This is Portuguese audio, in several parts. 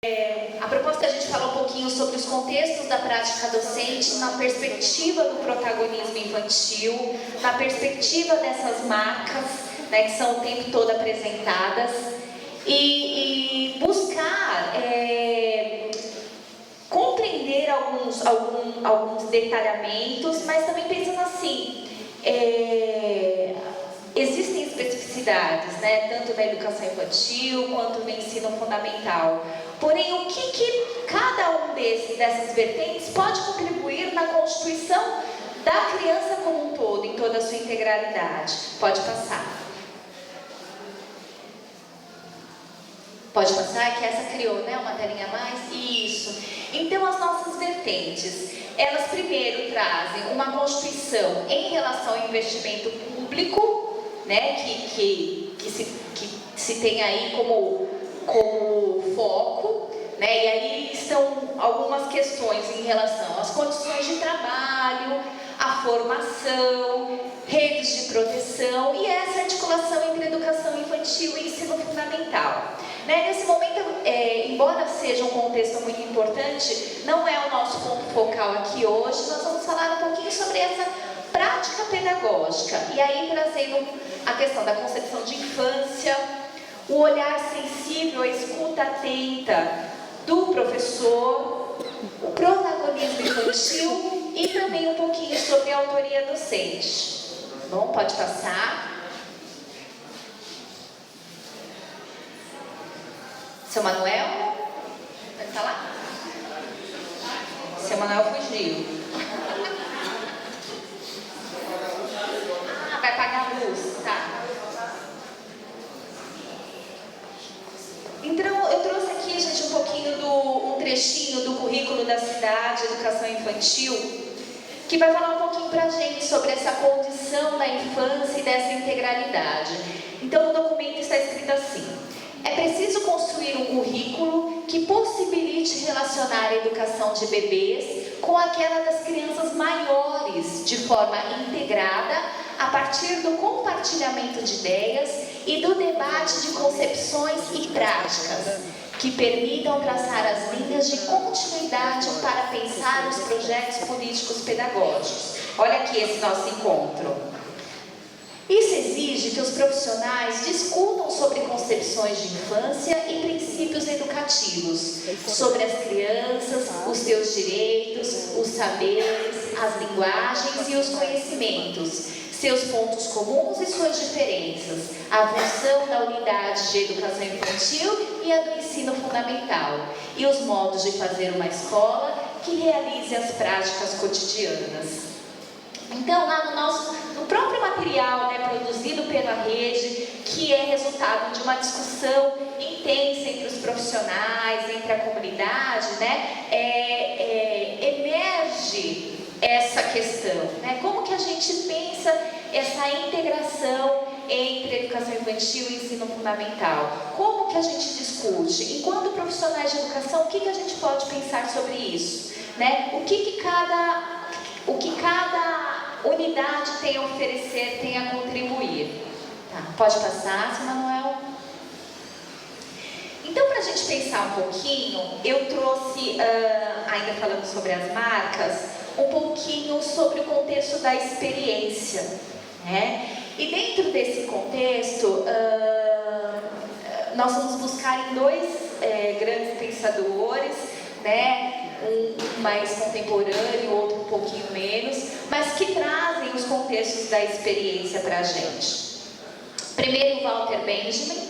A proposta é a gente falar um pouquinho sobre os contextos da prática docente na perspectiva do protagonismo infantil, na perspectiva dessas marcas, né, que são o tempo todo apresentadas, e buscar compreender alguns detalhamentos, mas também pensando assim, existem especificidades, né, tanto na educação infantil quanto no ensino fundamental. Porém, o que cada um dessas vertentes pode contribuir na constituição da criança como um todo, em toda a sua integralidade? Pode passar. Pode passar, que essa criou, né, uma telinha a mais? Isso. Então, as nossas vertentes, elas primeiro trazem uma constituição em relação ao investimento público, né, que se tem aí como foco, né, e aí estão algumas questões em relação às condições de trabalho, a formação, redes de proteção e essa articulação entre educação infantil e ensino fundamental. Né, nesse momento, embora seja um contexto muito importante, não é o nosso ponto focal aqui hoje, nós vamos falar um pouquinho sobre essa prática pedagógica, e aí trazendo a questão da concepção de infância, o olhar sensível, a escuta atenta do professor, o protagonismo infantil e também um pouquinho sobre a autoria docente. Bom, pode passar. Seu Manuel, vai falar? Seu Manuel fugiu. Ah, vai apagar a luz, tá. Então, eu trouxe aqui, gente, um pouquinho um trechinho do currículo da cidade, Educação Infantil, que vai falar um pouquinho pra gente sobre essa condição da infância e dessa integralidade. Então, no documento está escrito assim: é preciso construir um currículo que possibilite relacionar a educação de bebês com aquela das crianças maiores, de forma integrada, a partir do compartilhamento de ideias e do debate de concepções e práticas, que permitam traçar as linhas de continuidade para pensar os projetos políticos pedagógicos. Olha aqui esse nosso encontro. Isso exige que os profissionais discutam sobre concepções de infância e princípios educativos, sobre as crianças, os seus direitos, os saberes, as linguagens e os conhecimentos, seus pontos comuns e suas diferenças, a função da unidade de educação infantil e a do ensino fundamental, e os modos de fazer uma escola que realize as práticas cotidianas. Então, lá no próprio material, né, produzido pela rede, que é resultado de uma discussão intensa entre os profissionais, entre a comunidade, né, emerge essa questão, né, como que a gente pensa essa integração entre educação infantil e ensino fundamental? Como que a gente discute? Enquanto profissionais de educação, o que a gente pode pensar sobre isso? Né? O que cada unidade tem a oferecer, tem a contribuir. Tá, pode passar, seu Manuel? Então, para a gente pensar um pouquinho, eu trouxe, ainda falando sobre as marcas, um pouquinho sobre o contexto da experiência, né? E dentro desse contexto, nós vamos buscar em dois grandes pensadores, né? Um mais contemporâneo, o outro um pouquinho menos, mas que trazem os contextos da experiência para a gente. Primeiro, o Walter Benjamin,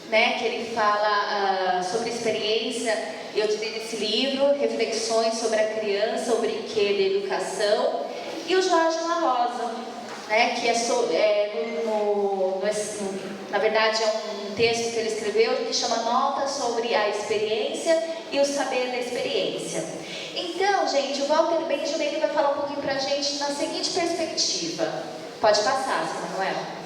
né, que ele fala sobre experiência. Eu tirei desse livro, Reflexões sobre a Criança, o Brinquedo e a Educação. E o Jorge La Rosa, né, que na verdade é um texto que ele escreveu que chama Notas sobre a Experiência e o Saber da Experiência. Então, gente, o Walter Benjamin ele vai falar um pouquinho pra gente na seguinte perspectiva. Pode passar, seu Manuel.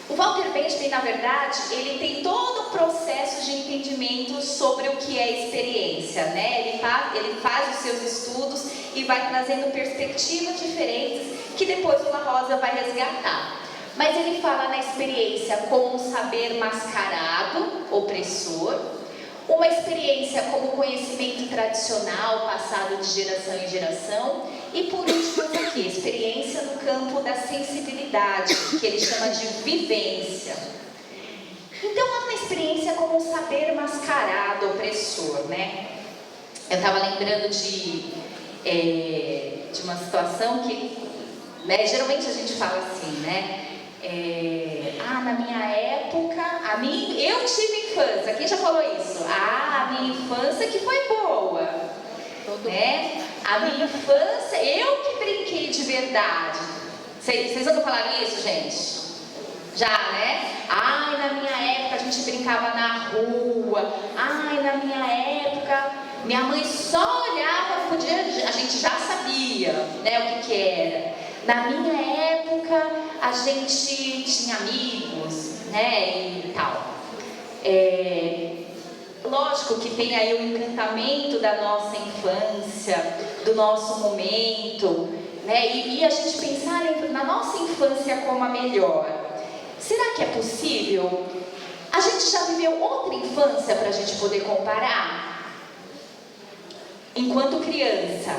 O Walter Benjamin, na verdade, ele tem todo um processo de entendimento sobre o que é experiência, né? Ele faz os seus estudos e vai trazendo perspectivas diferentes que depois o La Rosa vai resgatar. Mas ele fala na experiência como um saber mascarado, opressor, uma experiência como conhecimento tradicional, passado de geração em geração, e por último aqui, experiência no campo da sensibilidade, que ele chama de vivência. Então, há uma experiência como um saber mascarado, opressor, né? Eu estava lembrando de uma situação que, né, geralmente a gente fala assim, né? Na minha época, eu tive infância. Quem já falou isso? A minha infância que foi boa, né? A minha infância, eu que brinquei de verdade. Vocês nunca falaram isso, gente? Já, né? Ai, na minha época a gente brincava na rua. Ai, na minha época, minha mãe só olhava, a gente já sabia, né, o que era. Na minha época, a gente tinha amigos, né, e tal. Lógico que tem aí o encantamento da nossa infância, do nosso momento, né, e a gente pensar na nossa infância como a melhor. Será que é possível? A gente já viveu outra infância para a gente poder comparar? Enquanto criança?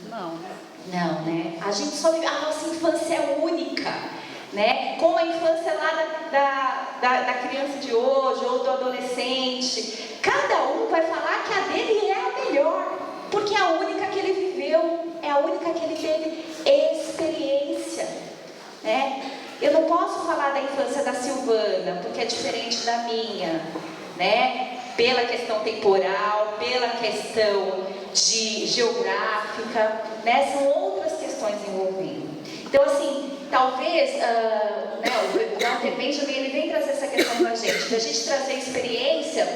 Não, né? A gente só vive, a nossa infância é única, né? Como a infância lá da criança de hoje ou do adolescente. Cada um vai falar que a dele é a melhor, porque é a única que ele viveu, é a única que ele teve experiência, né? Eu não posso falar da infância da Silvana, porque é diferente da minha, né? Pela questão temporal, pela questão geográfica, né? São outras questões envolvendo. Então, assim, talvez, o Walter Benjamin, ele vem trazer essa questão para a gente, da gente trazer experiência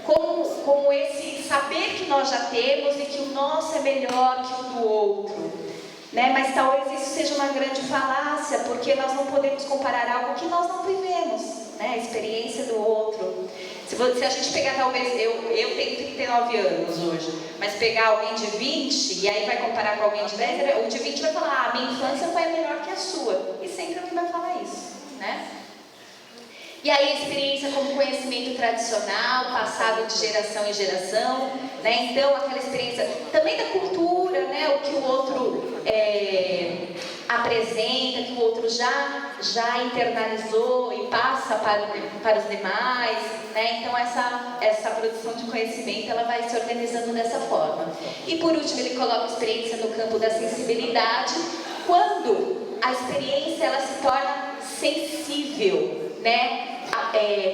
como esse saber que nós já temos e que o nosso é melhor que o do outro. Né? Mas talvez isso seja uma grande falácia, porque nós não podemos comparar algo que nós não vivemos, né? A experiência do outro. Se a gente pegar, talvez, eu tenho 39 anos hoje, mas pegar alguém de 20 e aí vai comparar com alguém de 10, o de 20 vai falar, minha infância foi melhor que a sua. E sempre alguém vai falar isso, né? E aí a experiência como conhecimento tradicional, passado de geração em geração, né? Então aquela experiência também da cultura, né? O que o outro apresenta, que o outro já internalizou e passa para os demais, né? Então essa produção de conhecimento, ela vai se organizando dessa forma. E por último ele coloca a experiência no campo da sensibilidade, quando a experiência ela se torna sensível, né?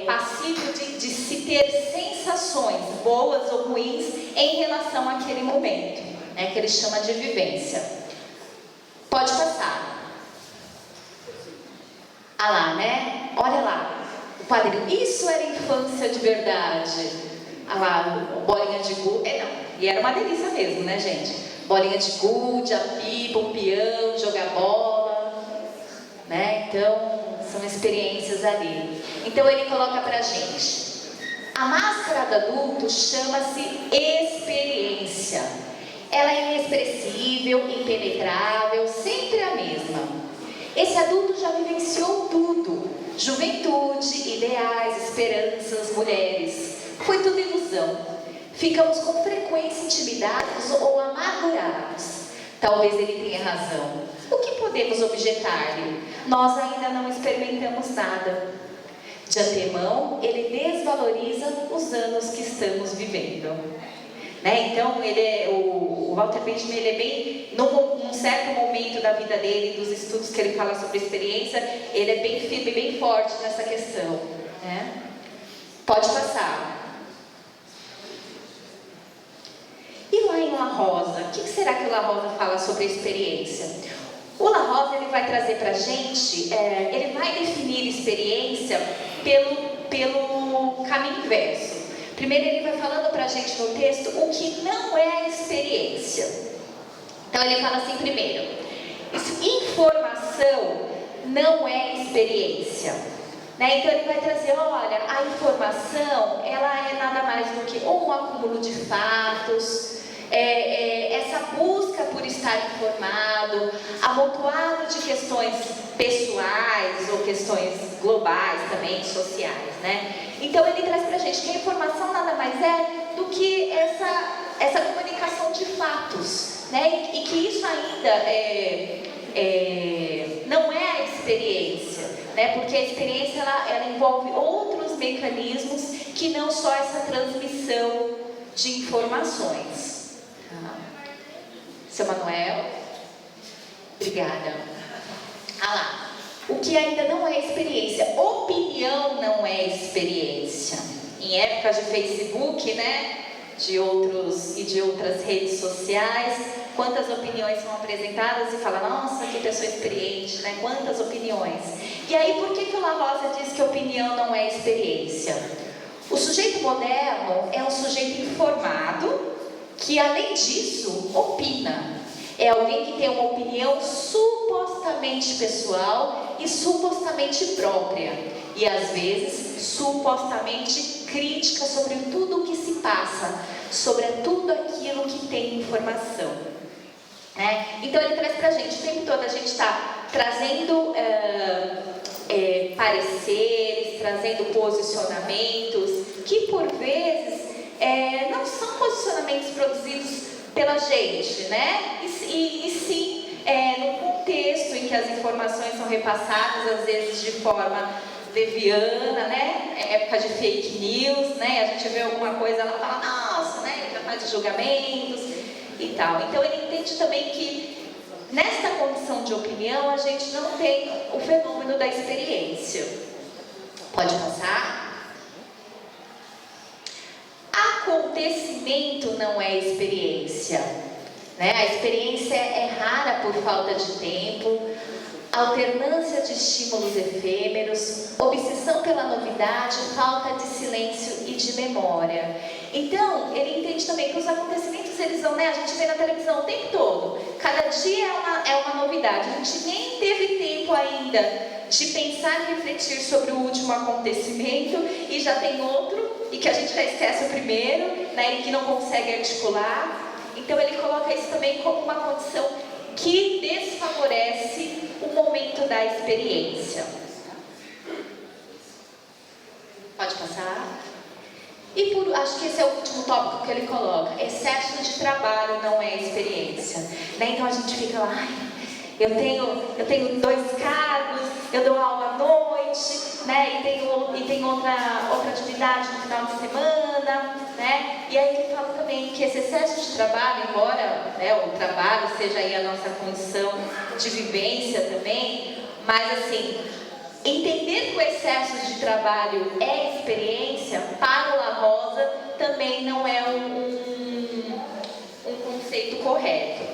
Passível de se ter sensações boas ou ruins em relação àquele momento, né? Que ele chama de vivência. Pode passar. Ah lá, né? Olha lá, o padrinho, isso era infância de verdade. Ah lá, bolinha de gude, e era uma delícia mesmo, né, gente? Bolinha de gude, a pipa, o peão, jogar bola, né? Então, são experiências ali. Então ele coloca pra gente, a máscara do adulto chama-se experiência. Ela é inexpressível, impenetrável, sempre a mesma. Esse adulto já vivenciou tudo: juventude, ideais, esperanças, mulheres. Foi tudo ilusão. Ficamos com frequência intimidados ou amargurados. Talvez ele tenha razão. O que podemos objetar-lhe? Nós ainda não experimentamos nada. De antemão, ele desvaloriza os anos que estamos vivendo. Né? Então, o Walter Benjamin, ele é bem, num certo momento da vida dele, dos estudos que ele fala sobre experiência, ele é bem firme, bem forte nessa questão. Né? Pode passar. E lá em La Rosa, o que será que o La Rosa fala sobre a experiência? O La Rosa, ele vai trazer para a gente, ele vai definir experiência pelo caminho inverso. Primeiro ele vai falando para a gente no texto o que não é a experiência. Então ele fala assim primeiro, informação não é experiência. Né? Então ele vai trazer, olha, a informação, ela é nada mais do que ou um acúmulo de fatos, essa busca por estar informado, amontoado de questões pessoais ou questões globais também, sociais, né? Então ele traz pra gente que a informação nada mais é do que essa comunicação de fatos, né? E que isso ainda não é a experiência, né? Porque a experiência ela envolve outros mecanismos que não só essa transmissão de informações. Seu Manuel, obrigada. Ah lá, o que ainda não é experiência, opinião não é experiência. Em épocas de Facebook, né? De outras redes sociais, quantas opiniões são apresentadas e fala, nossa, que pessoa experiente, né? Quantas opiniões. E aí, por que o La Rosa diz que opinião não é experiência? O sujeito moderno é um sujeito informado que, além disso, opina. É alguém que tem uma opinião supostamente pessoal e supostamente própria. E, às vezes, supostamente crítica sobre tudo o que se passa, sobre tudo aquilo que tem informação. Né? Então, ele traz pra gente, o tempo todo a gente está trazendo pareceres, trazendo posicionamentos, que por vezes não são posicionamentos produzidos pela gente, né? E sim, no contexto em que as informações são repassadas, às vezes de forma leviana, né? Época de fake news, né? A gente vê alguma coisa, ela fala, nossa, né? Já faz julgamentos e tal. Então ele entende também que nesta condição de opinião a gente não tem o fenômeno da experiência. Pode passar? Acontecimento não é experiência, né? A experiência é rara por falta de tempo, alternância de estímulos efêmeros, obsessão pela novidade, falta de silêncio e de memória. Então, ele entende também que os acontecimentos, eles vão, né? A gente vê na televisão o tempo todo, cada dia é uma novidade, a gente nem teve tempo ainda de pensar e refletir sobre o último acontecimento e já tem outro, e que a gente já esquece o primeiro, né? E que não consegue articular. Então ele coloca isso também como uma condição que desfavorece o momento da experiência. Pode passar? E acho que esse é o último tópico que ele coloca. Excesso de trabalho não é experiência. Né? Então a gente fica lá, eu tenho 2 cargos, eu dou aula à noite, né? E tenho outra atividade no final de semana, né? E aí ele fala também que esse excesso de trabalho, embora, né, o trabalho seja aí a nossa condição de vivência também, mas assim, entender que o excesso de trabalho é experiência, para o La Rosa também não é um conceito correto,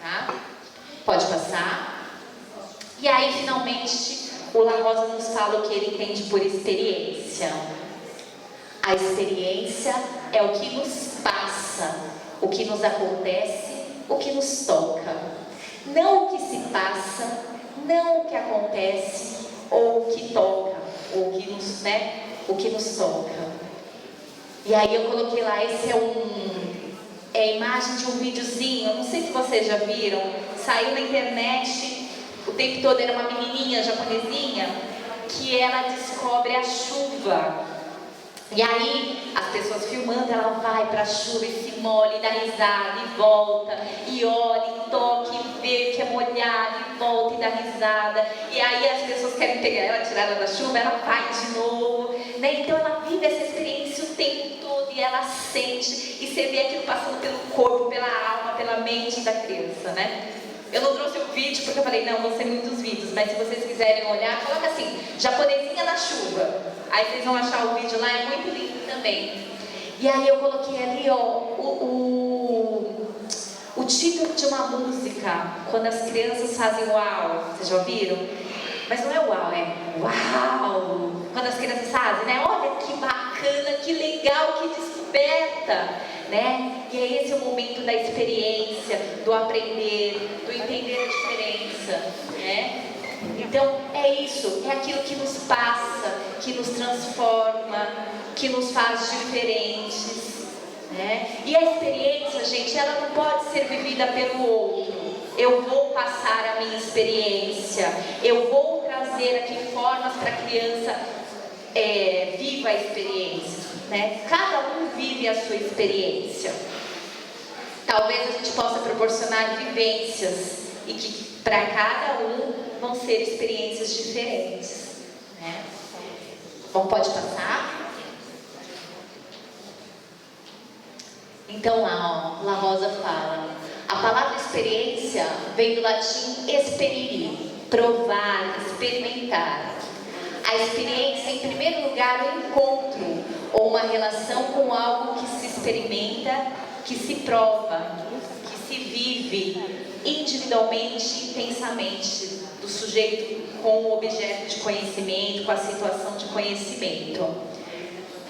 tá? Pode passar. E aí, finalmente, o La Rosa nos fala o que ele entende por experiência. A experiência é o que nos passa, o que nos acontece, o que nos toca. Não o que se passa, não o que acontece, ou o que toca, ou o que nos toca. E aí eu coloquei lá, esse é a imagem de um videozinho, não sei se vocês já viram, saiu na internet, o tempo todo era uma menininha japonesinha, que ela descobre a chuva. E aí, as pessoas filmando, ela vai pra chuva e se molha, e dá risada, e volta, e olha, e toca, e vê que é molhado, e volta, e dá risada. E aí as pessoas querem pegar ela, tirar ela da chuva, ela vai de novo, né? Então ela vive essa experiência o tempo todo, e ela sente, e você vê aquilo passando pelo corpo, pela alma, pela mente da criança, né? Eu não trouxe o vídeo porque eu falei, não, vão ser muitos vídeos, mas se vocês quiserem olhar, coloca assim, japonesinha na chuva. Aí vocês vão achar o vídeo lá, é muito lindo também. E aí eu coloquei ali, ó, o título de uma música, quando as crianças fazem uau, vocês já ouviram? Mas não é uau, é uau! Quando as crianças fazem, né? Olha que bacana, que legal, que descoberta, né? E aí esse é o momento da experiência, do aprender, do entender a diferença, né? Então é isso, é aquilo que nos passa, que nos transforma, que nos faz diferentes, né? E a experiência, gente, ela não pode ser vivida pelo outro. Eu vou passar a minha experiência, eu vou trazer aqui formas para a criança viva a experiência, né? Cada um vive a sua experiência. Talvez a gente possa proporcionar vivências e que para cada um vão ser experiências diferentes, né? Bom, pode passar? Então lá, ó, La Rosa fala, a palavra experiência vem do latim experiri, provar, experimentar. A experiência, em primeiro lugar, é um encontro ou uma relação com algo que se experimenta, que se prova, que se vive individualmente, intensamente, do sujeito com o objeto de conhecimento, com a situação de conhecimento.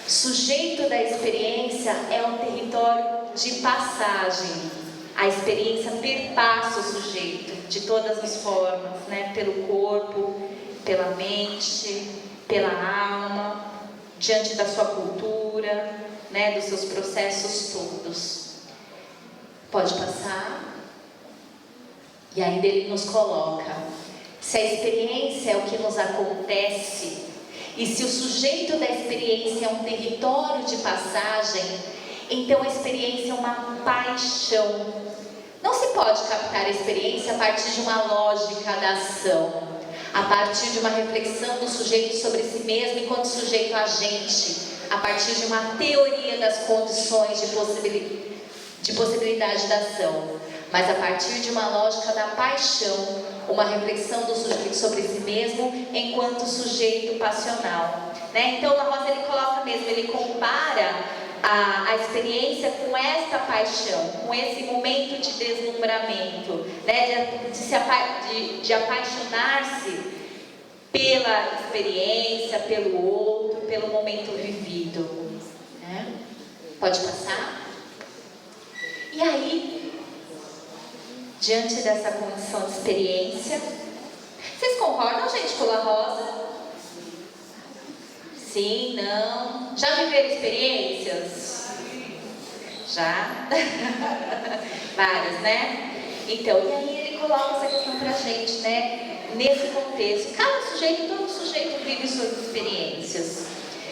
Sujeito da experiência é um território de passagem. A experiência perpassa o sujeito de todas as formas, né? Pelo corpo, pela mente, pela alma, diante da sua cultura, né? Dos seus processos todos. Pode passar. E ainda ele nos coloca: se a experiência é o que nos acontece, e se o sujeito da experiência é um território de passagem, então a experiência é uma paixão. Não se pode captar a experiência a partir de uma lógica da ação, a partir de uma reflexão do sujeito sobre si mesmo enquanto sujeito agente, a partir de uma teoria das condições de possibilidade da ação, mas a partir de uma lógica da paixão, uma reflexão do sujeito sobre si mesmo enquanto sujeito passional, né? Então, La Rosa ele coloca mesmo, ele compara a experiência com esta paixão, com esse momento de deslumbramento, né? de apaixonar-se pela experiência, pelo outro, pelo momento vivido, né? Pode passar? E aí, diante dessa condição de experiência, vocês concordam, gente, com La Rosa? Sim, não? Já viveram experiências? Já? Várias, né? Então, e aí ele coloca essa questão pra gente, né? Nesse contexto, cada sujeito, todo sujeito vive suas experiências.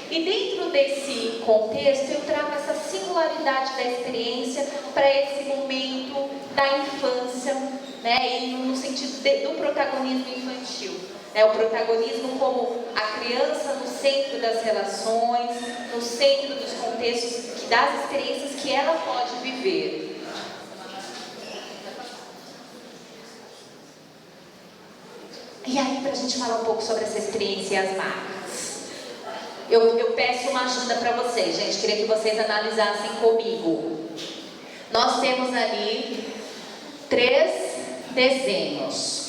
E dentro desse contexto, eu trago essa singularidade da experiência para esse momento da infância, né? E no sentido do protagonismo infantil. O protagonismo como a criança no centro das relações, no centro dos contextos, das experiências que ela pode viver. E aí, para a gente falar um pouco sobre essa experiência e as marcas. Eu peço uma ajuda para vocês, gente. Queria que vocês analisassem comigo. Nós temos ali 3 desenhos.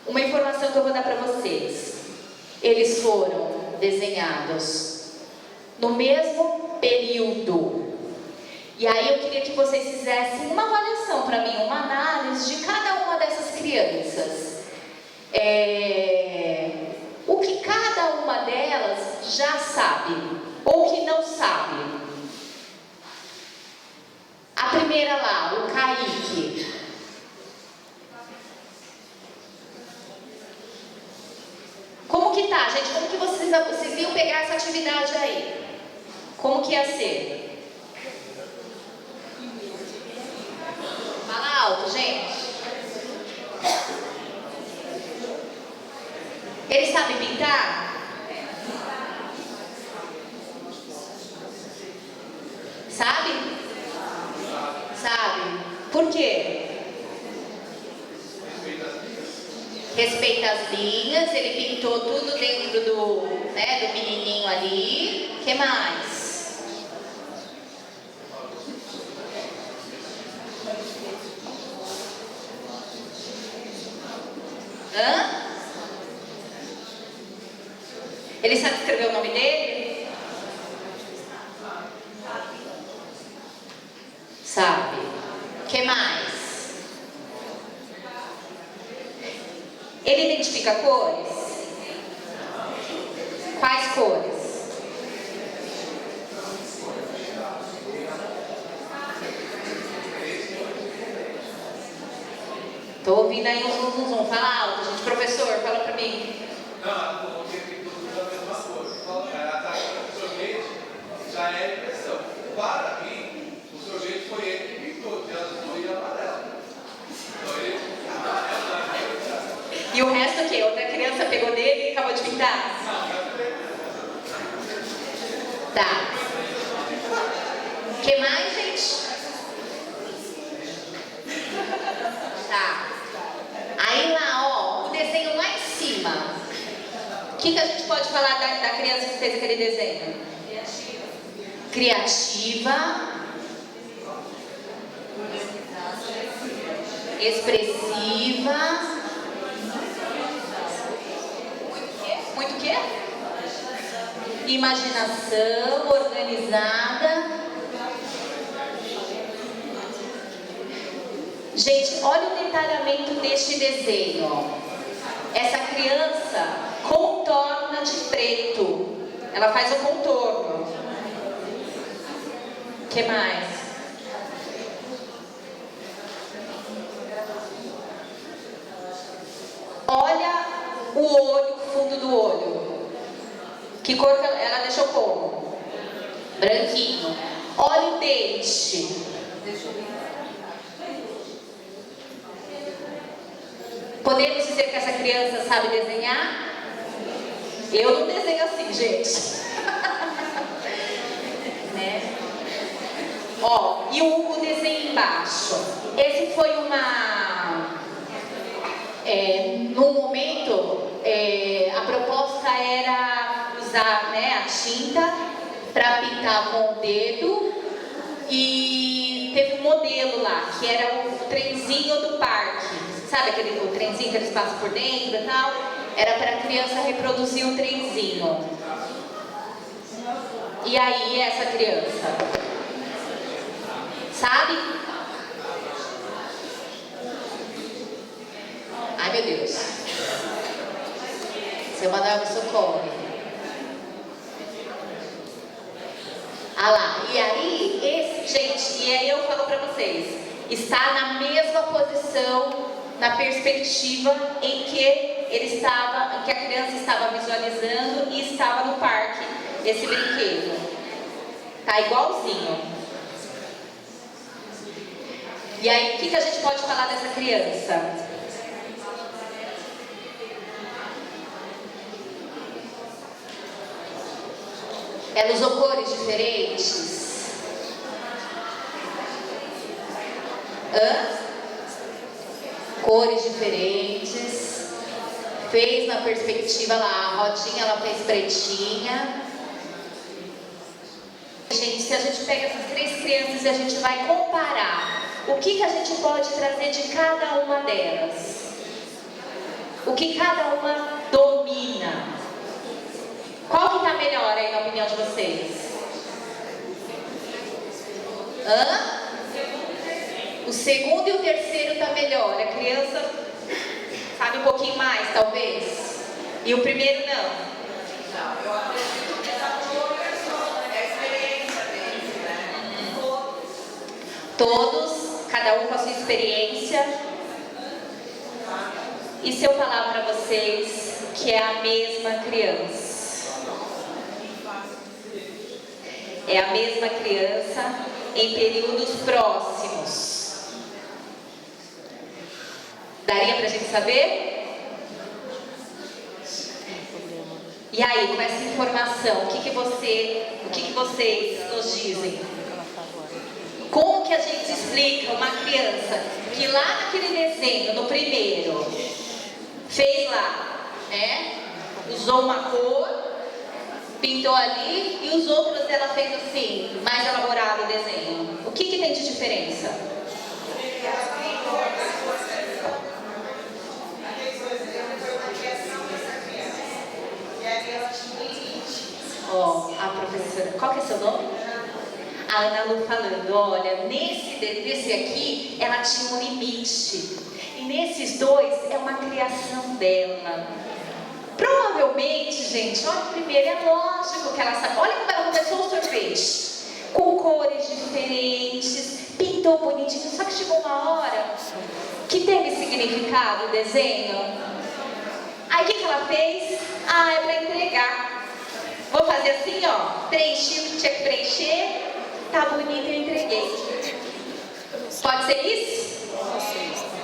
Uma informação que eu vou dar para vocês: eles foram desenhados no mesmo período. E aí eu queria que vocês fizessem uma avaliação para mim, uma análise de cada uma dessas crianças. O que cada uma delas já sabe ou que não sabe. A primeira lá, o Kaique. Como que tá, gente? Como que vocês iam pegar essa atividade aí? Como que ia ser? Fala alto, gente. Ele sabe pintar? Sabe? Sabe. Por quê? Respeita as linhas. Ele pintou tudo dentro do menininho ali. O que mais? Hã? Ele sabe escrever o nome dele? Sabe. O que mais? Ele identifica cores? Quais cores? Tô ouvindo aí um zum, zum, zum. Fala alto, gente. Professor, fala pra mim. Não, porque tem tudo a mesma coisa. A tática do sorvete já é impressão. Para mim, o sorvete foi ele que pintou de azul e amarelo. Então ele amarelo. E o resto o quê? Outra criança pegou dele e acabou de pintar? Não, Tá. O que mais, gente? Tá. Aí lá, ó, o desenho lá em cima. O que a gente pode falar da criança que fez aquele desenho? Criativa. Expressiva. Muito o quê? Imaginação, organizada. Gente, olha o detalhamento deste desenho. Essa criança contorna de preto. Ela faz o contorno. O que mais? Olha o olho, o fundo do olho. Que cor que ela deixou como? Branquinho. Olha o dente. Podemos dizer que essa criança sabe desenhar? Eu não desenho assim, gente. Né? Ó, e o desenho embaixo. Esse foi num momento, a proposta era usar, né, a tinta para pintar com o dedo. E teve um modelo lá, que era o trenzinho do parque. Sabe o trenzinho que eles passam por dentro e tal? Era para a criança reproduzir o trenzinho. E aí, essa criança, sabe? Ai, meu Deus. Seu Manuel me socorre. Ah lá. E aí, gente, e aí eu falo para vocês, está na mesma posição, na perspectiva em que a criança estava visualizando e estava no parque, esse brinquedo. Tá igualzinho. E aí, o que a gente pode falar dessa criança? Ela usou cores diferentes. Cores diferentes. Fez na perspectiva lá, a rodinha ela fez pretinha. Gente, se a gente pega essas três crianças e a gente vai comparar, o que a gente pode trazer de cada uma delas? O que cada uma domina? Qual que está melhor aí na opinião de vocês? O segundo e o terceiro está melhor. A criança sabe um pouquinho mais, talvez. E o primeiro não. Não, eu acredito que essa cor é a experiência deles, né? Todos, cada um com a sua experiência. E se eu falar para vocês que é a mesma criança? É a mesma criança em períodos próximos. Daria pra gente saber? E aí, com essa informação, o que vocês nos dizem? Como que a gente explica uma criança que lá naquele desenho, no primeiro, fez lá, né? Usou uma cor, pintou ali, e os outros ela fez assim, mais elaborado o desenho. O que tem de diferença? Ó, a professora, qual que é seu nome? A Ana Lu falando, olha, nesse aqui, ela tinha um limite. E nesses dois, é uma criação dela. Provavelmente, gente, olha, primeiro é lógico que ela sabe. Olha como ela começou o sorvete. Com cores diferentes, pintando pintou bonitinho, só que chegou uma hora que teve significado o desenho. Aí o que ela fez? Ah, é para entregar. Vou fazer assim, ó, preenchi o que tinha que preencher, tá bonito, eu entreguei. Pode ser isso?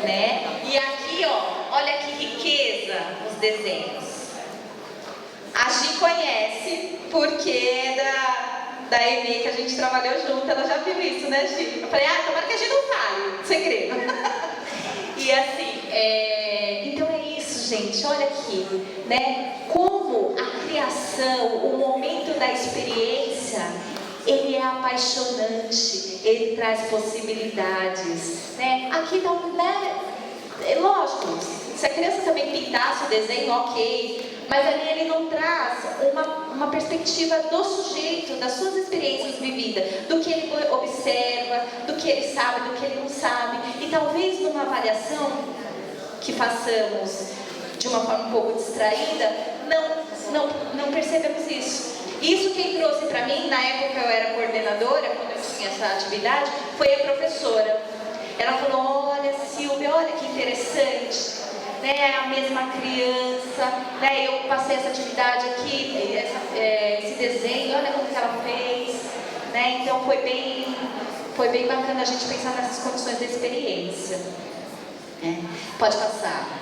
Né? E aqui, ó, olha que riqueza os desenhos. A Gi conhece, porque da EME que a gente trabalhou junto, ela já viu isso, né, Gi? Eu falei, tomara que a Gi não fale, segredo. E assim, então é isso, gente, olha aqui, né? Como a criação, o momento da experiência, ele é apaixonante, ele traz possibilidades, né? Aqui tá, né? Lógico, se a criança também pintasse o desenho, ok, mas ali ele não traz uma perspectiva do sujeito, das suas experiências vividas, do que ele observa, do que ele sabe, do que ele não sabe. E talvez numa avaliação que façamos de uma forma um pouco distraída, não percebemos isso. Isso quem trouxe para mim, na época eu era coordenadora, quando eu tinha essa atividade, foi a professora. Ela falou, olha Silvia, olha que interessante, né, a mesma criança, né, eu passei essa atividade aqui, esse desenho, olha como que ela fez, né, então foi bem bacana a gente pensar nessas condições da experiência. Pode passar.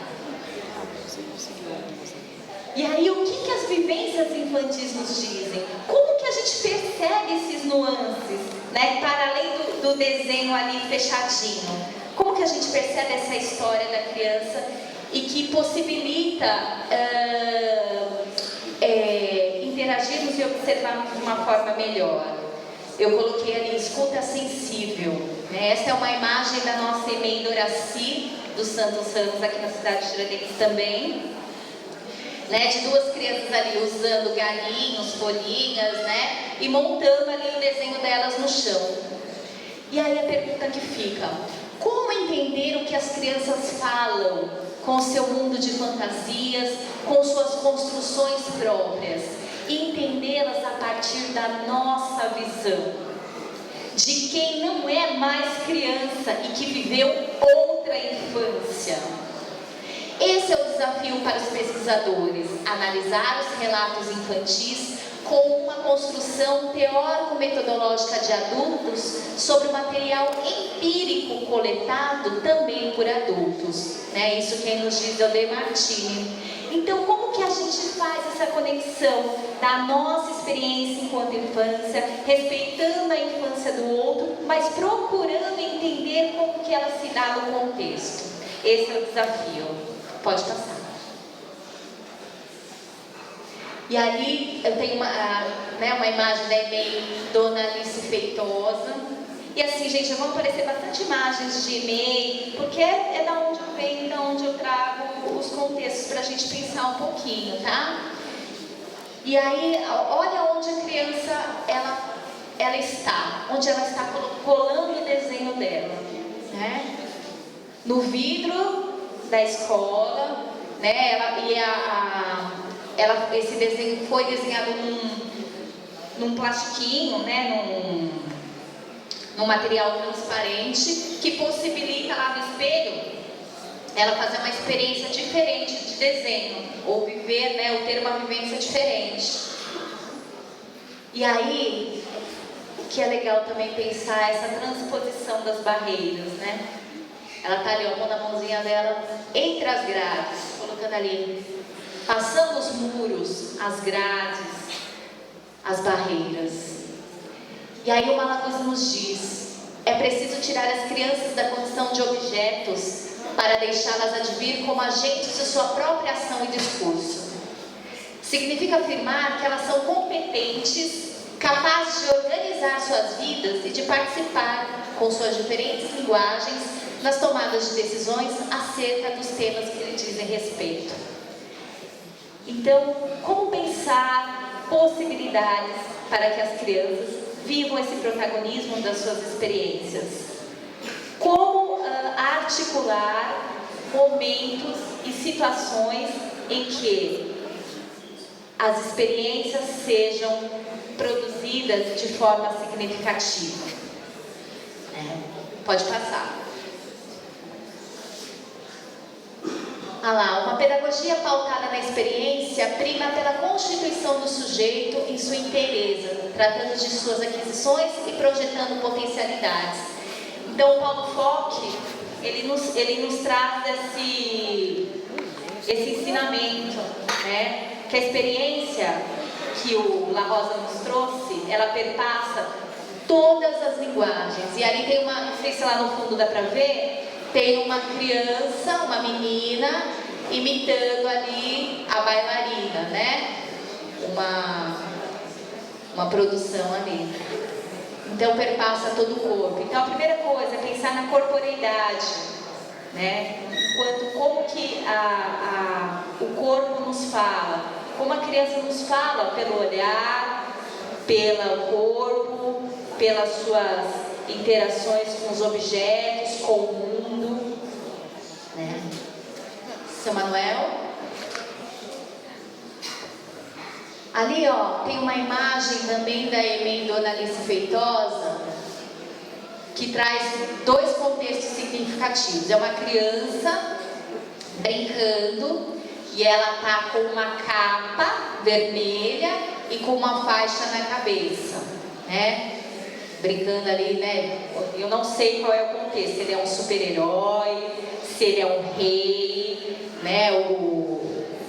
E aí, o que as vivências infantis nos dizem? Como que a gente percebe esses nuances, né? Para além do desenho ali fechadinho. Como que a gente percebe essa história da criança e que possibilita interagirmos e observarmos de uma forma melhor? Eu coloquei ali, escuta sensível. Né? Essa é uma imagem da nossa EMEI Doraci, dos Santos Ramos, aqui na cidade de Tiradentes também. Né, de duas crianças ali usando galinhos, folhinhas, né, e montando ali o desenho delas no chão. E aí a pergunta que fica, como entender o que as crianças falam com o seu mundo de fantasias, com suas construções próprias, e entendê-las a partir da nossa visão, de quem não é mais criança e que viveu outra infância. Esse é o desafio para os pesquisadores, analisar os relatos infantis com uma construção teórico-metodológica de adultos sobre o material empírico coletado também por adultos. Né? Isso quem nos diz é o De Martini. Então, como que a gente faz essa conexão da nossa experiência enquanto infância, respeitando a infância do outro, mas procurando entender como que ela se dá no contexto? Esse é o desafio. Pode passar. E ali eu tenho uma imagem da EMEI Dona Alice Feitosa. E assim, gente, vão aparecer bastante imagens de EMEI, porque é da onde eu venho, da onde eu trago os contextos para a gente pensar um pouquinho, tá? E aí, olha onde a criança ela está, onde ela está colando o desenho dela, né? No vidro da escola, né? Esse desenho foi desenhado num plastiquinho, né? Num material transparente que possibilita lá no espelho ela fazer uma experiência diferente de desenho ou viver, né? Ou ter uma vivência diferente. E aí, o que é legal também pensar é essa transposição das barreiras, né? Ela está ali, ó, pondo a mãozinha dela entre as grades, colocando ali, passando os muros, as grades, as barreiras. E aí o Malaguzzi nos diz, é preciso tirar as crianças da condição de objetos para deixá-las advir como agentes de sua própria ação e discurso. Significa afirmar que elas são competentes, capazes de organizar suas vidas e de participar, com suas diferentes linguagens, nas tomadas de decisões acerca dos temas que lhe dizem respeito. Então, como pensar possibilidades para que as crianças vivam esse protagonismo das suas experiências? Como articular momentos e situações em que as experiências sejam produzidas de forma significativa? Pode passar. Ah lá, uma pedagogia pautada na experiência prima pela constituição do sujeito em sua inteireza, tratando de suas aquisições e projetando potencialidades. Então, o Paulo Fock, ele nos traz esse ensinamento, né? Que a experiência que o La Rosa nos trouxe, ela perpassa todas as linguagens. E ali tem não sei se lá no fundo dá para ver, tem uma criança, uma menina, imitando ali a bailarina, né? Uma produção ali. Então perpassa todo o corpo. Então a primeira coisa é pensar na corporeidade, né? Como que o corpo nos fala, como a criança nos fala pelo olhar, pelo corpo, pelas suas interações com os objetos, com o mundo, né? Seu Manuel? Ali, ó, tem uma imagem também da Emenda Alice Feitosa que traz dois contextos significativos. É uma criança brincando e ela tá com uma capa vermelha e com uma faixa na cabeça, né? Brincando ali, né? Eu não sei qual é o contexto, se ele é um super-herói, se ele é um rei, né?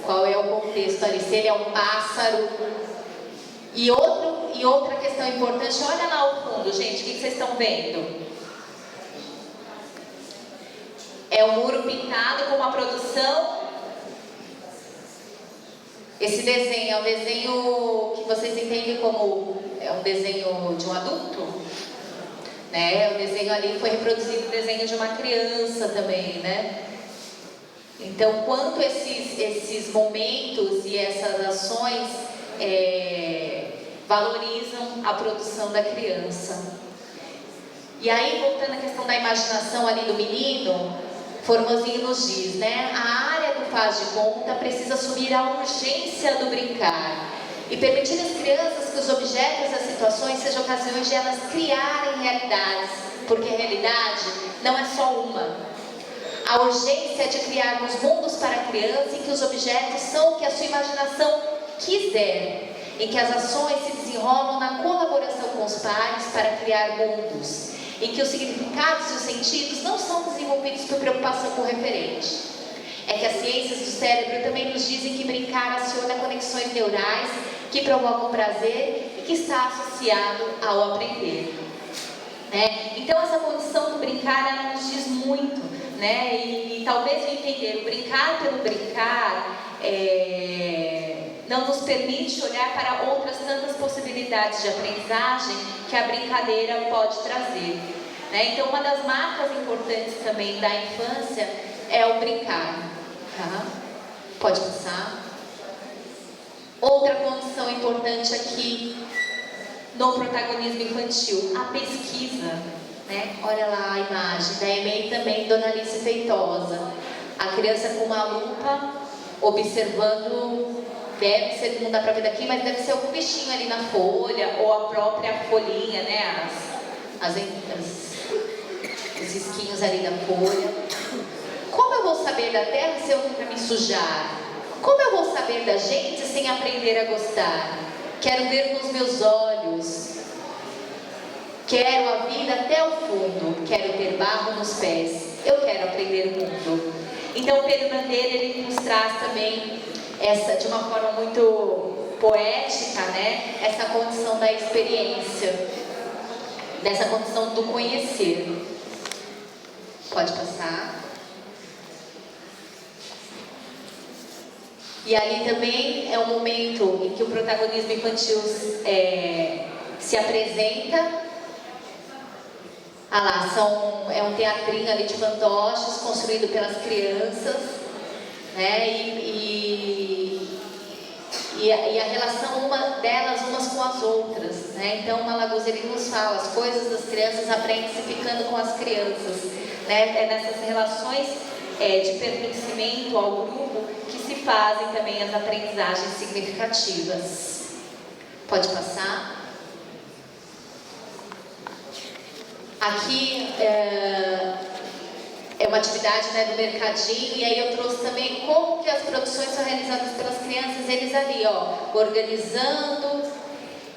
Qual é o contexto ali, se ele é um pássaro. E outra questão importante, olha lá ao fundo, gente, o que vocês estão vendo? É um muro pintado com uma produção. Esse desenho é um desenho que vocês entendem como é um desenho de um adulto, né? O desenho ali foi reproduzido o desenho de uma criança também, né? Então, quanto esses momentos e essas ações valorizam a produção da criança. E aí, voltando à questão da imaginação ali do menino, Formosinho nos diz, né? A área do faz de conta precisa assumir a urgência do brincar e permitir às crianças que os objetos e as situações sejam ocasiões de elas criarem realidades, porque a realidade não é só uma. A urgência é de criarmos mundos para a criança em que os objetos são o que a sua imaginação quiser, em que as ações se desenrolam na colaboração com os pares para criar mundos, em que os significados e os sentidos não são desenvolvidos por preocupação com o referente. É que as ciências do cérebro também nos dizem que brincar aciona conexões neurais que provocam prazer e que está associado ao aprender. Né? Então essa condição do brincar, ela nos diz muito, né? E talvez o entender o brincar pelo brincar não nos permite olhar para outras tantas possibilidades de aprendizagem que a brincadeira pode trazer. Né? Então, uma das marcas importantes também da infância é o brincar. Tá? Pode passar. Outra condição importante aqui no protagonismo infantil, a pesquisa. Né? Olha lá a imagem da EMEI também, Dona Alice Feitosa. A criança com uma lupa, observando, deve ser, não dá para ver daqui, mas deve ser algum bichinho ali na folha, ou a própria folhinha, né? Os risquinhos ali da folha. Como eu vou saber da terra se eu nunca me sujar? Como eu vou saber da gente sem aprender a gostar? Quero ver com os meus olhos. Quero a vida até o fundo. Quero ter barro nos pés. Eu quero aprender o mundo. Então o Pedro Bandeira, ele nos traz também de uma forma muito poética, né? Essa condição da experiência, dessa condição do conhecer. Pode passar. E ali também é um momento em que o protagonismo infantil se apresenta. Ah lá, é um teatrinho ali de fantoches construído pelas crianças, né? E a relação umas com as outras, né? Então, Malaguzzi, ele nos fala, as coisas das crianças aprendem-se ficando com as crianças, né? É nessas relações de pertencimento ao grupo que se fazem também as aprendizagens significativas. Pode passar. Aqui uma atividade, né, do mercadinho, e aí eu trouxe também como que as produções são realizadas pelas crianças, eles ali, ó, organizando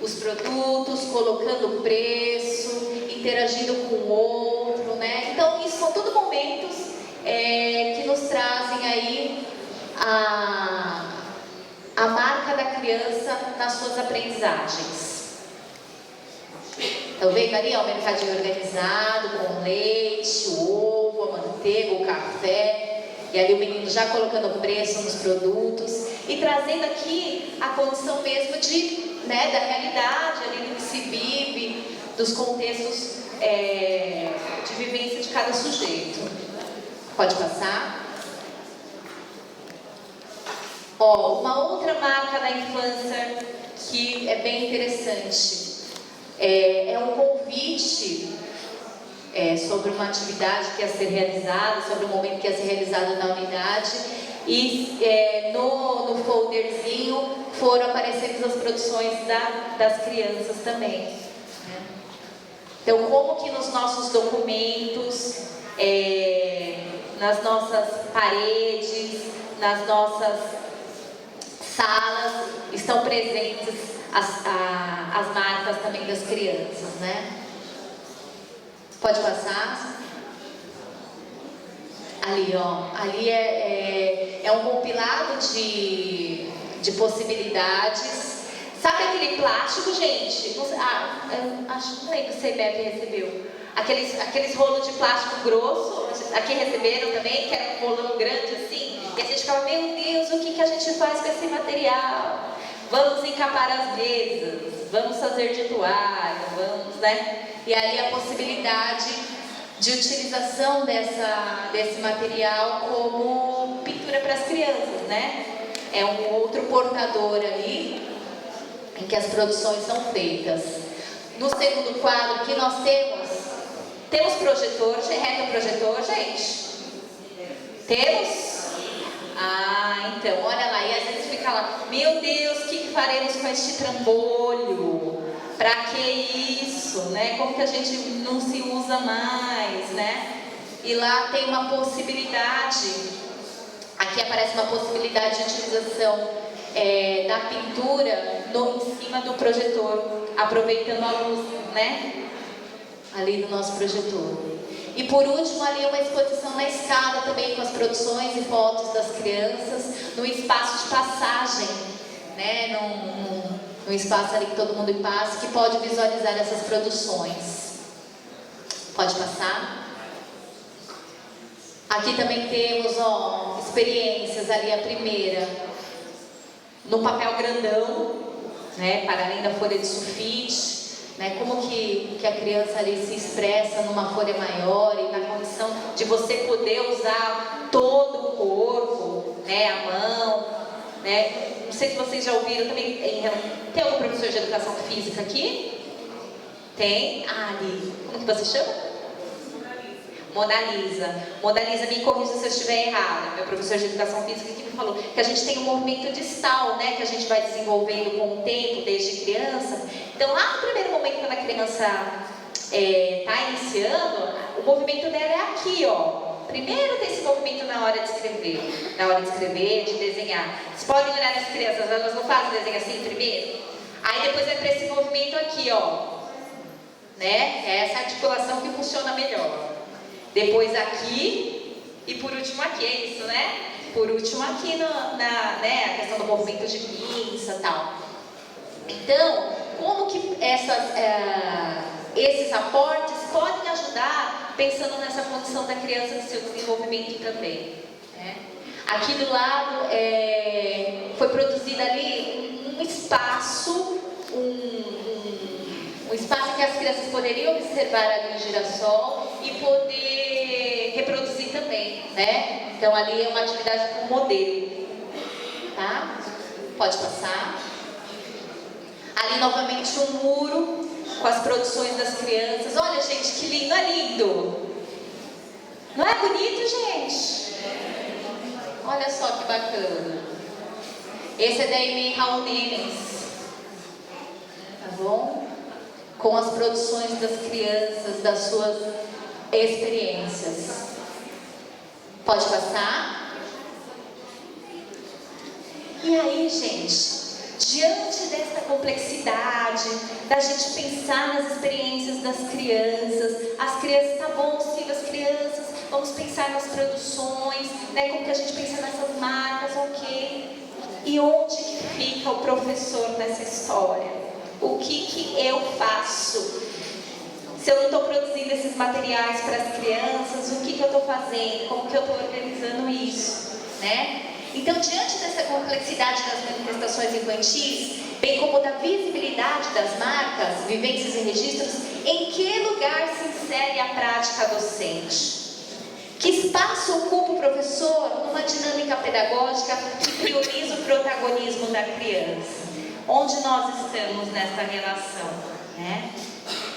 os produtos, colocando preço, interagindo com o outro, né? Então, isso são tudo momentos que nos trazem aí a marca da criança nas suas aprendizagens. Então, vendo ali, ó, o mercadinho organizado, com leite, o ovo, a manteiga, o café, e ali o menino já colocando preço nos produtos, e trazendo aqui a condição mesmo de, né, da realidade, ali do que se vive, dos contextos de vivência de cada sujeito. Pode passar. Ó, uma outra marca da infância que é bem interessante. É um convite sobre uma atividade que ia ser realizada, sobre o momento que ia ser realizado na unidade, e no folderzinho foram aparecendo as produções das crianças também, né? Então, como que nos nossos documentos, nas nossas paredes, nas nossas salas, estão presentes as marcas também das crianças, né? Pode passar. Ali, ó, ali é um compilado de possibilidades. Sabe aquele plástico, gente? Não lembro se a CBF recebeu. Aqueles rolos de plástico grosso, aqui receberam também, que era um rolão grande assim, e a gente ficava, meu Deus, o que a gente faz com esse material? Vamos encapar as mesas, vamos fazer de toalha, vamos, né? E ali a possibilidade de utilização desse material como pintura para as crianças, né? É um outro portador ali em que as produções são feitas. No segundo quadro aqui nós temos projetor, retroprojetor, gente? Temos? Ah, então, olha lá, e às vezes fica lá, meu Deus, o que faremos com este trambolho? Pra que isso, né? Como que a gente não se usa mais, né? E lá tem uma possibilidade, aqui aparece uma possibilidade de utilização da pintura em cima do projetor, aproveitando a luz, né? Ali do nosso projetor. E por último, ali uma exposição na escada também com as produções e fotos das crianças, no espaço de passagem, né? Num espaço ali que todo mundo passa, que pode visualizar essas produções. Pode passar. Aqui também temos, ó, experiências ali, a primeira, no papel grandão, né? Para além da folha de sulfite. Né, como que a criança ali se expressa numa folha maior e na condição de você poder usar todo o corpo, né, a mão, né? Não sei se vocês já ouviram também, tem algum professor de educação física aqui? Tem? Ah, ali, como que você chama? Mona Lisa. Mona Lisa, me corrija se eu estiver errada. Meu professor de educação física que me falou que a gente tem um movimento distal, né? Que a gente vai desenvolvendo com o tempo, desde criança. Então, lá no primeiro momento, quando a criança está iniciando, o movimento dela é aqui, ó. Primeiro tem esse movimento na hora de escrever, de desenhar. Vocês podem olhar as crianças, elas não fazem desenho assim primeiro? Aí depois vai para esse movimento aqui, ó. Né? É essa articulação que funciona melhor. Depois aqui e por último aqui, é isso, né? Por último aqui né, a questão do movimento de pinça e tal. Então, como que esses aportes podem ajudar pensando nessa condição da criança no seu desenvolvimento também, né? Aqui do lado foi produzido ali um espaço, um espaço que as crianças poderiam observar ali o girassol e poder reproduzir também, né? Então ali é uma atividade com modelo, tá? Pode passar. Ali novamente um muro com as produções das crianças. Olha, gente, que lindo, é lindo. Não é bonito, gente? Olha só que bacana. Esse é da Amy Raul Nenes, tá bom? Com as produções das crianças, das suas experiências. Pode passar. E aí, gente, diante dessa complexidade, da gente pensar nas experiências das crianças, as crianças, tá bom, Silvia, as crianças, vamos pensar nas produções, né, como que a gente pensa nessas marcas, ok. E onde que fica o professor nessa história? O que eu faço? Se eu não estou produzindo esses materiais para as crianças, o que eu estou fazendo? Como que eu estou organizando isso? Né? Então, diante dessa complexidade das manifestações infantis, bem como da visibilidade das marcas, vivências e registros, em que lugar se insere a prática docente? Que espaço ocupa o professor numa dinâmica pedagógica que prioriza o protagonismo da criança? Onde nós estamos nessa relação, né?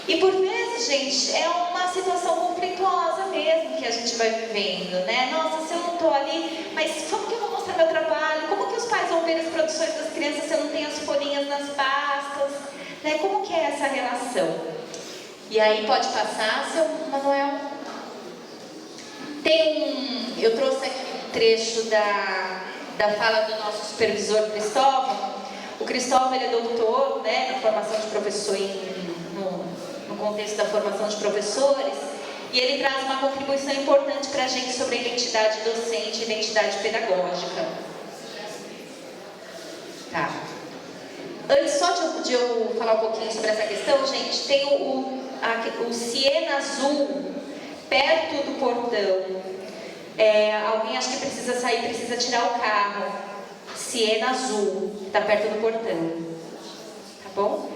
E por vezes, gente, é uma situação conflituosa mesmo que a gente vai vivendo, né? Nossa, se eu não estou ali, mas como que eu vou mostrar meu trabalho? Como que os pais vão ver as produções das crianças se eu não tenho as folhinhas nas pastas? Né? Como que é essa relação? E aí pode passar, seu Manuel? Eu trouxe aqui um trecho da fala do nosso supervisor Cristóvão. O Cristóvão, ele é doutor, né, na formação de professor, no contexto da formação de professores, e ele traz uma contribuição importante para a gente sobre a identidade docente e identidade pedagógica. Tá. Antes só de eu falar um pouquinho sobre essa questão, gente, tem o Siena Azul, perto do portão. Alguém acha que precisa sair, precisa tirar o carro. Siena Azul, está perto do portão. Tá bom?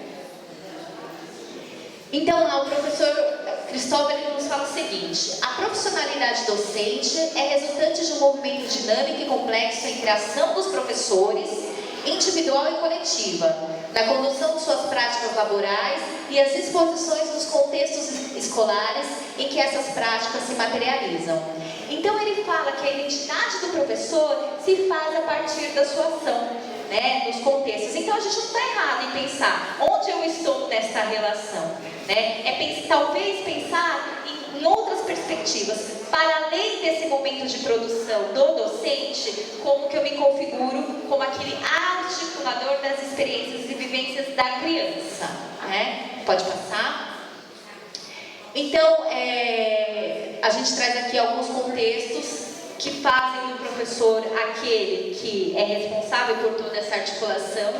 Então, lá, o professor Cristóvão, ele nos fala o seguinte: a profissionalidade docente é resultante de um movimento dinâmico e complexo entre a ação dos professores, individual e coletiva, na condução de suas práticas laborais e as exposições dos contextos escolares em que essas práticas se materializam. Então ele fala que a identidade do professor se faz a partir da sua ação, né, nos contextos. Então a gente não está errado em pensar onde eu estou nessa relação, né? Talvez pensar em outras perspectivas, para além desse momento de produção do docente, como que eu me configuro como aquele articulador das experiências e vivências da criança, né? Pode passar. Então, a gente traz aqui alguns contextos que fazem do professor aquele que é responsável por toda essa articulação,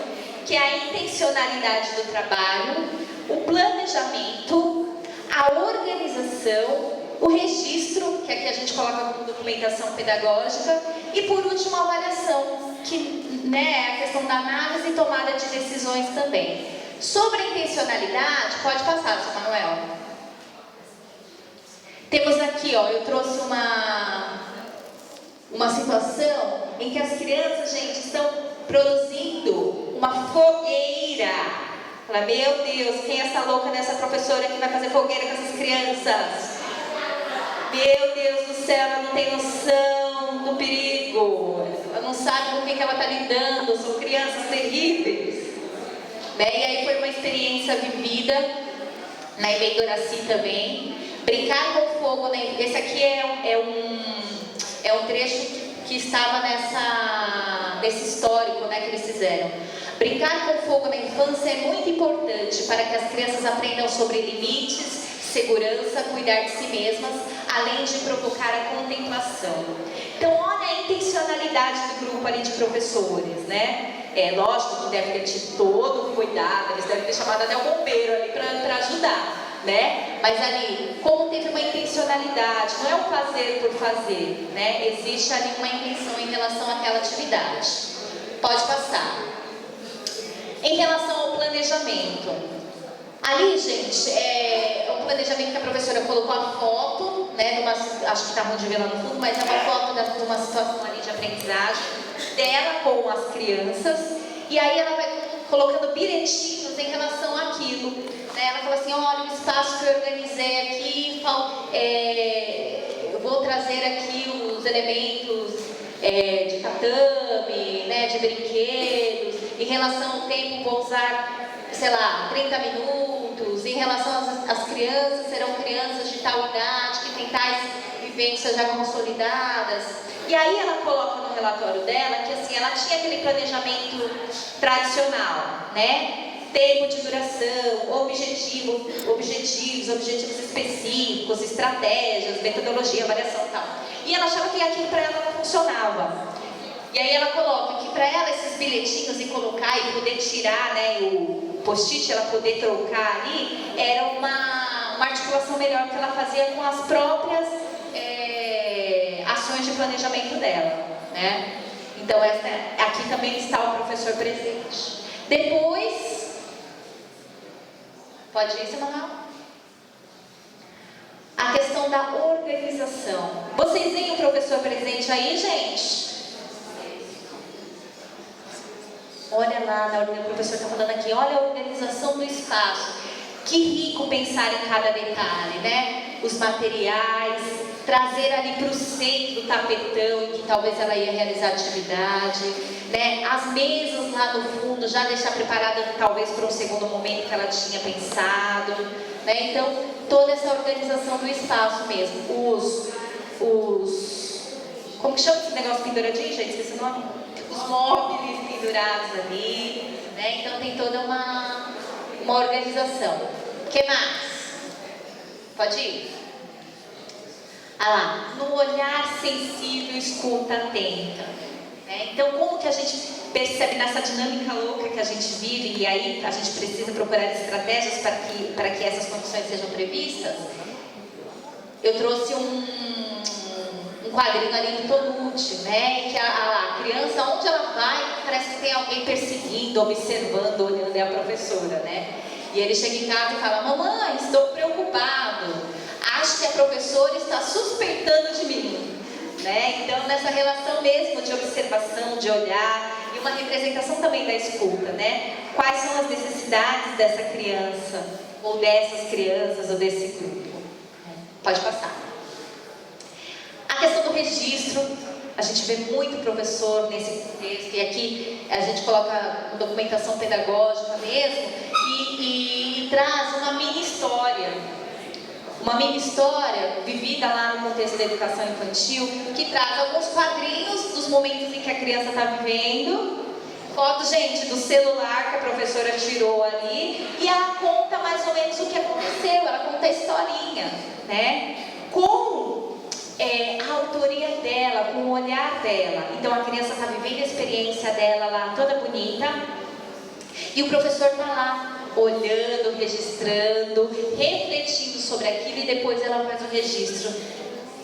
que é a intencionalidade do trabalho, o planejamento, a organização, o registro, que aqui a gente coloca como documentação pedagógica, e por último a avaliação, que, né, é a questão da análise e tomada de decisões também. Sobre a intencionalidade, pode passar, seu Manuel. Temos aqui, ó, eu trouxe uma situação em que as crianças, gente, estão produzindo uma fogueira. Fala, meu Deus, quem é essa louca dessa professora que vai fazer fogueira com essas crianças? Meu Deus do céu, ela não tem noção do perigo. Ela não sabe com quem que ela está lidando, são crianças terríveis. Né? E aí foi uma experiência vivida na EMEI Doraci também. Brincar com fogo, né? Esse aqui é um trecho que estava nesse histórico, né, que eles fizeram. Brincar com fogo na infância é muito importante para que as crianças aprendam sobre limites, segurança, cuidar de si mesmas, além de provocar a contemplação. Então, olha a intencionalidade do grupo ali de professores, né? É lógico que deve ter tido todo o cuidado, eles devem ter chamado até o bombeiro ali para ajudar. Né? Mas ali, como teve uma intencionalidade, não é um fazer por fazer, né? Existe ali uma intenção em relação àquela atividade. Pode passar. Em relação ao planejamento, ali, gente, é um planejamento que a professora colocou a foto, né? Acho que está ruim de ver lá no fundo, mas é uma foto de uma situação ali de aprendizagem dela com as crianças, e aí ela vai colocando bilhetinhos em relação àquilo. Ela fala assim, olha, o espaço que eu organizei aqui, eu vou trazer aqui os elementos de tatame, né, de brinquedos. Em relação ao tempo, vou usar, sei lá, 30 minutos. Em relação às crianças, serão crianças de tal idade, que tem tais vivências já consolidadas. E aí ela coloca no relatório dela que assim, ela tinha aquele planejamento tradicional, né? Tempo de duração, objetivos específicos, estratégias, metodologia, avaliação e tal. E ela achava que aquilo para ela não funcionava. E aí ela coloca que para ela esses bilhetinhos e colocar e poder tirar, né, o post-it, ela poder trocar ali, era uma articulação melhor que ela fazia com as próprias ações de planejamento dela, né? Então aqui também está o professor presente. Depois, pode ir, Samuel? A questão da organização. Vocês veem o professor presente aí, gente? Olha lá, o professor está falando aqui, olha a organização do espaço. Que rico pensar em cada detalhe, né? Os materiais, trazer ali para o centro do tapetão em que talvez ela ia realizar atividade, né? As mesas lá no fundo, já deixar preparada talvez para um segundo momento que ela tinha pensado, né? Então, toda essa organização do espaço mesmo. Como que chama esse negócio penduradinho, gente? Esqueci o nome? Os móveis pendurados ali, né? Então tem toda uma organização. O que mais? Pode ir? Ah lá, no olhar sensível, escuta atenta. Né? Então, como que a gente percebe nessa dinâmica louca que a gente vive, e aí a gente precisa procurar estratégias para que essas condições sejam previstas? Eu trouxe um quadrinho ali do Tonucci, né? Que a criança, onde ela vai, parece que tem alguém perseguindo, observando, olhando, é a professora, né? E ele chega em casa e fala: mamãe, estou preocupado, acho que a professora está suspeitando de mim, né? Então, nessa relação mesmo de observação, de olhar, e uma representação também da escuta, né? Quais são as necessidades dessa criança, ou dessas crianças, ou desse grupo? Pode passar. A questão do registro, a gente vê muito professor nesse contexto, e aqui a gente coloca documentação pedagógica mesmo, e traz uma mini história vivida lá no contexto da educação infantil, que traz alguns quadrinhos dos momentos em que a criança está vivendo, foto, gente, do celular que a professora tirou ali, e ela conta mais ou menos o que aconteceu, ela conta a historinha, né? Com a autoria dela, com o olhar dela. Então a criança está vivendo a experiência dela lá, toda bonita, e o professor está lá, olhando, registrando, refletindo sobre aquilo, e depois ela faz o registro.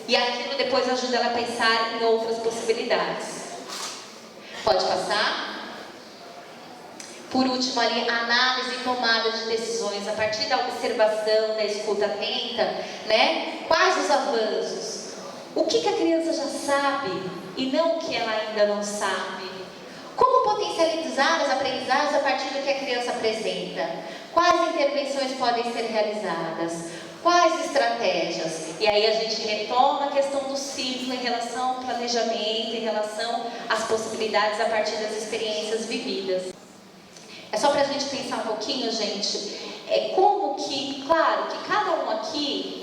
E aquilo depois ajuda ela a pensar em outras possibilidades. Pode passar? Por último ali, análise e tomada de decisões, a partir da observação, da escuta atenta, né? Quais os avanços? O que a criança já sabe e não o que ela ainda não sabe? Como potencializar as aprendizagens a partir do que a criança apresenta? Quais intervenções podem ser realizadas? Quais estratégias? E aí a gente retoma a questão do ciclo em relação ao planejamento, em relação às possibilidades a partir das experiências vividas. É só para a gente pensar um pouquinho, gente, como que, claro, que cada um aqui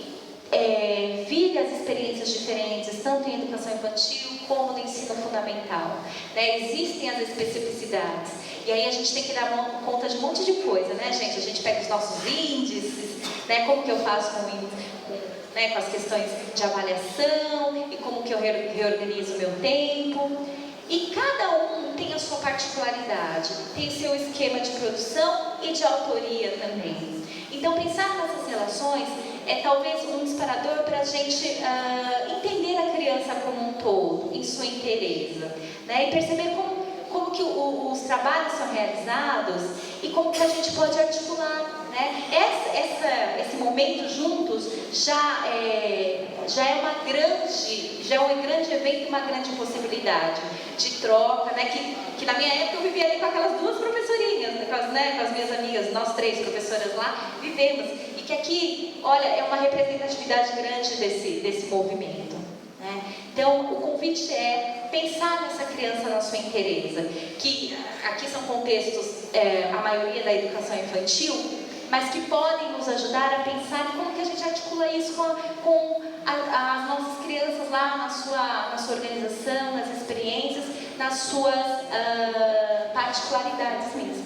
vive as experiências diferentes, tanto em educação infantil como no ensino fundamental, né? Existem as especificidades, e aí a gente tem que dar conta de um monte de coisa, né, gente? A gente pega os nossos índices, né? Como que eu faço com as questões de avaliação, e como que eu reorganizo o meu tempo, e cada um tem a sua particularidade, tem o seu esquema de produção e de autoria também. Então, pensar nessas relações é talvez um disparador para a gente entender a criança como um todo, em sua inteireza, né? E perceber como que os trabalhos são realizados e como que a gente pode articular, né? Esse momento juntos já é um grande evento, uma grande possibilidade de troca, né? Que na minha época eu vivia ali com aquelas duas professorinhas, com as minhas amigas, nós 3 professoras lá, vivemos. E que aqui, olha, é uma representatividade grande desse movimento, né? Então, o convite é pensar nessa criança na sua inteireza, que aqui são contextos, a maioria da educação infantil, mas que podem nos ajudar a pensar em como que a gente articula isso com as nossas crianças na sua organização, nas experiências, nas suas particularidades mesmo.